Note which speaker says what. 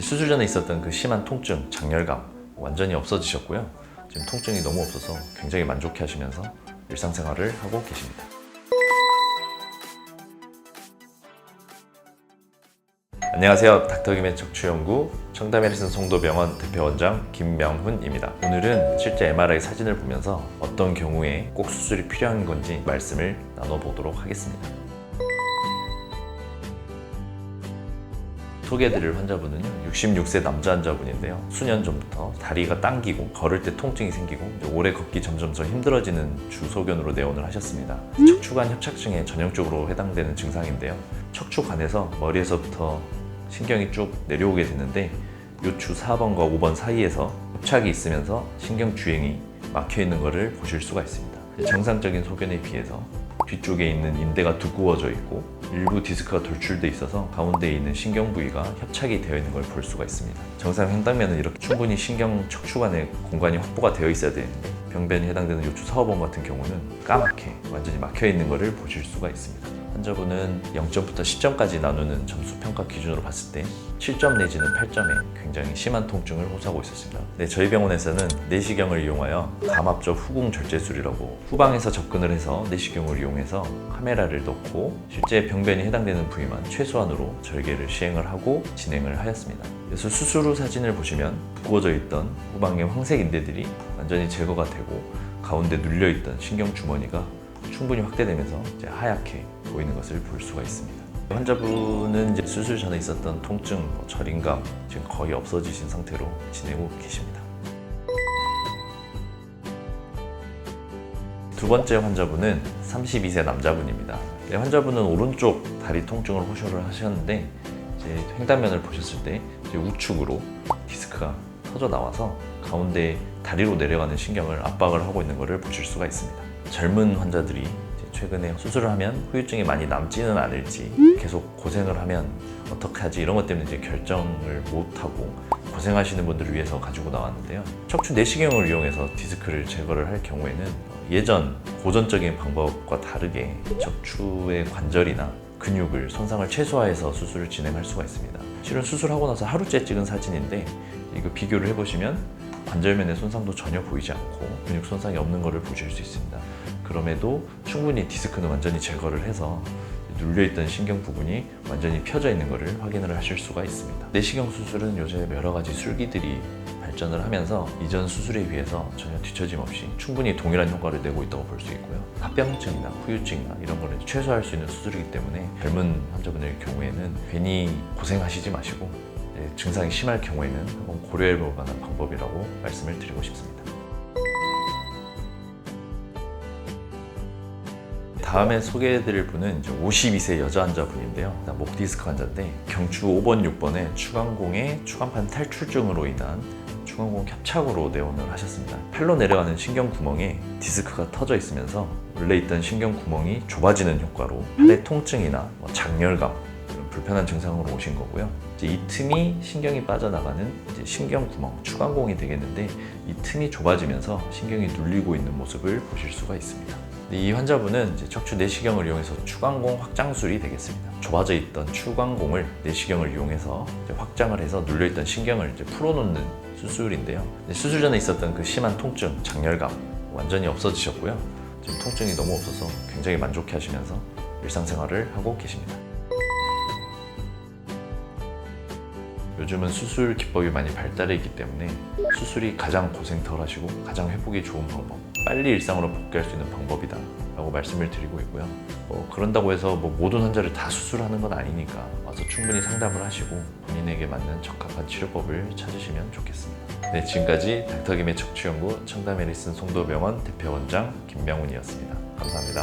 Speaker 1: 수술 전에 있었던 그 심한 통증, 장열감 완전히 없어지셨고요. 지금 통증이 너무 없어서 굉장히 만족해 하시면서 일상생활을 하고 계십니다. 안녕하세요. 닥터김의 척추연구 청담메디슨 송도병원 대표원장 김명훈입니다. 오늘은 실제 MRI 사진을 보면서 어떤 경우에 꼭 수술이 필요한 건지 말씀을 나눠보도록 하겠습니다. 소개해드릴 환자분은요, 66세 남자 환자분인데요. 수년 전부터 다리가 당기고 걸을 때 통증이 생기고 오래 걷기 점점 더 힘들어지는 주소견으로 내원을 하셨습니다. 척추관 협착증에 전형적으로 해당되는 증상인데요. 척추관에서 머리에서부터 신경이 쭉 내려오게 되는데 이 주 4번과 5번 사이에서 협착이 있으면서 신경 주행이 막혀 있는 것을 보실 수가 있습니다. 정상적인 소견에 비해서 뒤쪽에 있는 인대가 두꺼워져 있고 일부 디스크가 돌출돼 있어서 가운데에 있는 신경 부위가 협착이 되어 있는 걸 볼 수가 있습니다. 정상 횡단면은 이렇게 충분히 신경 척추관의 공간이 확보가 되어 있어야 되는데 병변이 해당되는 요추 4, 5번 같은 경우는 까맣게 완전히 막혀 있는 것을 보실 수가 있습니다. 환자분은 0점부터 10점까지 나누는 점수 평가 기준으로 봤을 때 7점 내지는 8점에 굉장히 심한 통증을 호소하고 있었습니다. 네, 저희 병원에서는 내시경을 이용하여 감압적 후궁 절제술이라고 후방에서 접근을 해서 내시경을 이용해서 카메라를 넣고 실제 병변이 해당되는 부위만 최소한으로 절개를 시행을 하고 진행을 하였습니다. 그래서 수술 후 사진을 보시면 부어져 있던 후방의 황색 인대들이 완전히 제거가 되고 가운데 눌려있던 신경 주머니가 충분히 확대되면서 이제 하얗게 보이는 것을 볼 수가 있습니다. 환자분은 이제 수술 전에 있었던 통증, 저림감 지금 거의 없어지신 상태로 지내고 계십니다. 두 번째 환자분은 32세 남자분입니다. 네, 환자분은 오른쪽 다리 통증을 호소를 하셨는데 이제 횡단면을 보셨을 때 이제 우측으로 디스크가 터져 나와서 가운데 다리로 내려가는 신경을 압박을 하고 있는 것을 보실 수가 있습니다. 젊은 환자들이 최근에 수술을 하면 후유증이 많이 남지는 않을지 계속 고생을 하면 어떻게 하지 이런 것 때문에 이제 결정을 못하고 고생하시는 분들을 위해서 가지고 나왔는데요. 척추 내시경을 이용해서 디스크를 제거를 할 경우에는 예전 고전적인 방법과 다르게 척추의 관절이나 근육을 손상을 최소화해서 수술을 진행할 수가 있습니다. 실은 수술하고 나서 하루째 찍은 사진인데 이거 비교를 해보시면 관절면의 손상도 전혀 보이지 않고 근육 손상이 없는 것을 보실 수 있습니다. 그럼에도 충분히 디스크는 완전히 제거를 해서 눌려있던 신경 부분이 완전히 펴져 있는 것을 확인을 하실 수가 있습니다. 내시경 수술은 요새 여러 가지 술기들이 발전을 하면서 이전 수술에 비해서 전혀 뒤처짐 없이 충분히 동일한 효과를 내고 있다고 볼 수 있고요. 합병증이나 후유증이나 이런 거를 최소화할 수 있는 수술이기 때문에 젊은 환자분의 경우에는 괜히 고생하시지 마시고 증상이 심할 경우에는 한번 고려해 볼 만한 방법이라고 말씀을 드리고 싶습니다. 다음에 소개해드릴 분은 52세 여자 환자분인데요. 목 디스크 환자인데 경추 5번, 6번에 추간공의 추간판 탈출증으로 인한 추간공 협착으로 내원을 하셨습니다. 팔로 내려가는 신경 구멍에 디스크가 터져 있으면서 원래 있던 신경 구멍이 좁아지는 효과로 팔의 통증이나 장열감 이런 불편한 증상으로 오신 거고요. 이제 이 틈이 신경이 빠져나가는 이제 신경 구멍, 추간공이 되겠는데 이 틈이 좁아지면서 신경이 눌리고 있는 모습을 보실 수가 있습니다. 이 환자분은 이제 척추 내시경을 이용해서 추간공 확장술이 되겠습니다. 좁아져 있던 추간공을 내시경을 이용해서 이제 확장을 해서 눌려있던 신경을 이제 풀어놓는 수술인데요. 수술 전에 있었던 그 심한 통증, 장열감 완전히 없어지셨고요. 지금 통증이 너무 없어서 굉장히 만족해 하시면서 일상생활을 하고 계십니다. 요즘은 수술 기법이 많이 발달해 있기 때문에 수술이 가장 고생 덜 하시고 가장 회복이 좋은 방법, 빨리 일상으로 복귀할 수 있는 방법이다 라고 말씀을 드리고 있고요. 그런다고 해서 모든 환자를 다 수술하는 건 아니니까 와서 충분히 상담을 하시고 본인에게 맞는 적합한 치료법을 찾으시면 좋겠습니다. 네, 지금까지 닥터김의 척추연구 청담메디슨 송도병원 대표원장 김명훈이었습니다. 감사합니다.